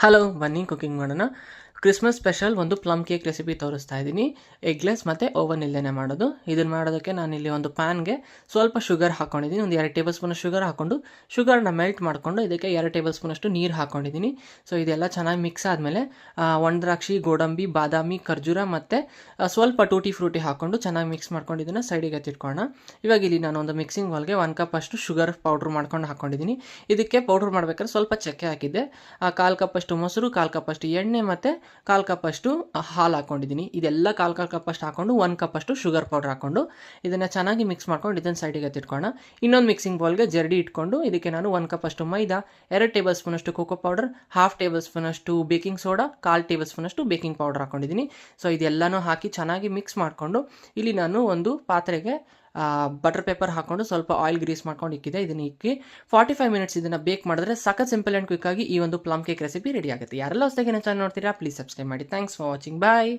Hello, ಬನ್ನಿ cooking ಮಾಡೋಣ. Christmas special ಒಂದು ಪ್ಲಮ್ ಕೇಕ್ ರೆಸಿಪಿ ತೋರಿಸ್ತಾ ಇದ್ದೀನಿ. ಎಗ್ಲೆಸ್ ಮತ್ತು ಓವನ್ ಇಲ್ಲೇ ಮಾಡೋದು. ಇದನ್ನು ಮಾಡೋದಕ್ಕೆ ನಾನಿಲ್ಲಿ ಒಂದು ಪ್ಯಾನ್ಗೆ ಸ್ವಲ್ಪ ಶುಗರ್ ಹಾಕ್ಕೊಂಡಿದ್ದೀನಿ. ಒಂದು 2 ಟೇಬಲ್ ಸ್ಪೂನ್ ಶುಗರ್ ಹಾಕ್ಕೊಂಡು ಶುಗರ್ನ ಮೆಲ್ಟ್ ಮಾಡಿಕೊಂಡು ಇದಕ್ಕೆ 2 ಟೇಬಲ್ ಸ್ಪೂನಷ್ಟು ನೀರು ಹಾಕ್ಕೊಂಡಿದ್ದೀನಿ. ಸೊ ಇದೆಲ್ಲ ಚೆನ್ನಾಗಿ ಮಿಕ್ಸ್ ಆದಮೇಲೆ ಒಣದ್ರಾಕ್ಷಿ, ಗೋಡಂಬಿ, ಬಾದಾಮಿ, ಖರ್ಜೂರ ಮತ್ತು ಸ್ವಲ್ಪ ಟೂಟಿ ಫ್ರೂಟಿ ಹಾಕ್ಕೊಂಡು ಚೆನ್ನಾಗಿ ಮಿಕ್ಸ್ ಮಾಡ್ಕೊಂಡು ಇದನ್ನು ಸೈಡಿಗೆ ಎತ್ತಿಟ್ಕೊಳ್ಳೋಣ. ಇವಾಗ ಇಲ್ಲಿ ನಾನು ಒಂದು ಮಿಕ್ಸಿಂಗ್ ಬೌಲ್ಗೆ 1 ಕಪ್ ಅಷ್ಟು ಶುಗರ್ ಪೌಡ್ರ್ ಮಾಡ್ಕೊಂಡು ಹಾಕ್ಕೊಂಡಿದ್ದೀನಿ. ಇದಕ್ಕೆ ಪೌಡ್ರ್ ಮಾಡ್ಬೇಕಾದ್ರೆ ಸ್ವಲ್ಪ ಚಕ್ಕೆ ಹಾಕಿದ್ದೆ. 1/4 ಕಪ್ ಅಷ್ಟು ಮೊಸರು, 1/4 ಕಪ್ ಅಷ್ಟು ಎಣ್ಣೆ ಮತ್ತು 1/4 ಕಪ್ ಅಷ್ಟು ಹಾಲು ಹಾಕ್ಕೊಂಡಿದ್ದೀನಿ. ಇದೆಲ್ಲ 1/4 ಕಪ್ ಅಷ್ಟು ಹಾಕ್ಕೊಂಡು 1 ಕಪ್ ಅಷ್ಟು ಶುಗರ್ ಪೌಡ್ರ್ ಹಾಕ್ಕೊಂಡು ಇದನ್ನು ಚೆನ್ನಾಗಿ ಮಿಕ್ಸ್ ಮಾಡ್ಕೊಂಡು ಇದನ್ನು ಸೈಡಿಗೆ ಎತ್ತಿಟ್ಕೊಳ್ಳೋಣ. ಇನ್ನೊಂದು ಮಿಕ್ಸಿಂಗ್ ಬೌಲ್ಗೆ ಜರಡಿ ಇಟ್ಕೊಂಡು ಇದಕ್ಕೆ ನಾನು 1 ಕಪ್ ಅಷ್ಟು ಮೈದಾ, 2 ಟೇಬಲ್ ಸ್ಪೂನ್ ಅಷ್ಟು ಕೋಕೋ ಪೌಡರ್, 1/2 ಟೇಬಲ್ ಸ್ಪೂನ್ ಅಷ್ಟು ಬೇಕಿಂಗ್ ಸೋಡಾ, 1/4 ಟೇಬಲ್ ಸ್ಪೂನ್ ಅಷ್ಟು ಬೇಕಿಂಗ್ ಪೌಡರ್ ಹಾಕ್ಕೊಂಡಿದ್ದೀನಿ. ಸೊ ಇದೆಲ್ಲನೂ ಹಾಕಿ ಚೆನ್ನಾಗಿ ಮಿಕ್ಸ್ ಮಾಡಿಕೊಂಡು ಇಲ್ಲಿ ನಾನು ಒಂದು ಪಾತ್ರೆಗೆ ಬಟರ್ ಪೇಪರ್ ಹಾಕ್ಕೊಂಡು ಸ್ವಲ್ಪ ಆಯಿಲ್ ಗ್ರೀಸ್ ಮಾಡ್ಕೊಂಡು ಇಕ್ಕಿದೆ. ಇದನ್ನು ಇಕ್ಕಿ 45 ಮಿನಿಟ್ಸ್ ಇದನ್ನು ಬೇಕ್ ಮಾಡಿದ್ರೆ ಸಖತ್ ಸಿಂಪಲ್ ಆ್ಯಂಡ್ ಕ್ವಿಕ್ ಆಗಿ ಈ ಒಂದು ಪ್ಲಮ್ ಕೇಕ್ ರೆಸಿಪಿ ರೆಡಿ ಆಗುತ್ತೆ. ಯಾರೆಲ್ಲ ಹೊಸದಾಗಿ ಚಾನಲ್ ನೋಡ್ತೀರಾ ಪ್ಲೀಸ್ ಸಬ್ಸ್ಕ್ರೈಬ್ ಮಾಡಿ. Thanks for watching. ಬಾಯ್.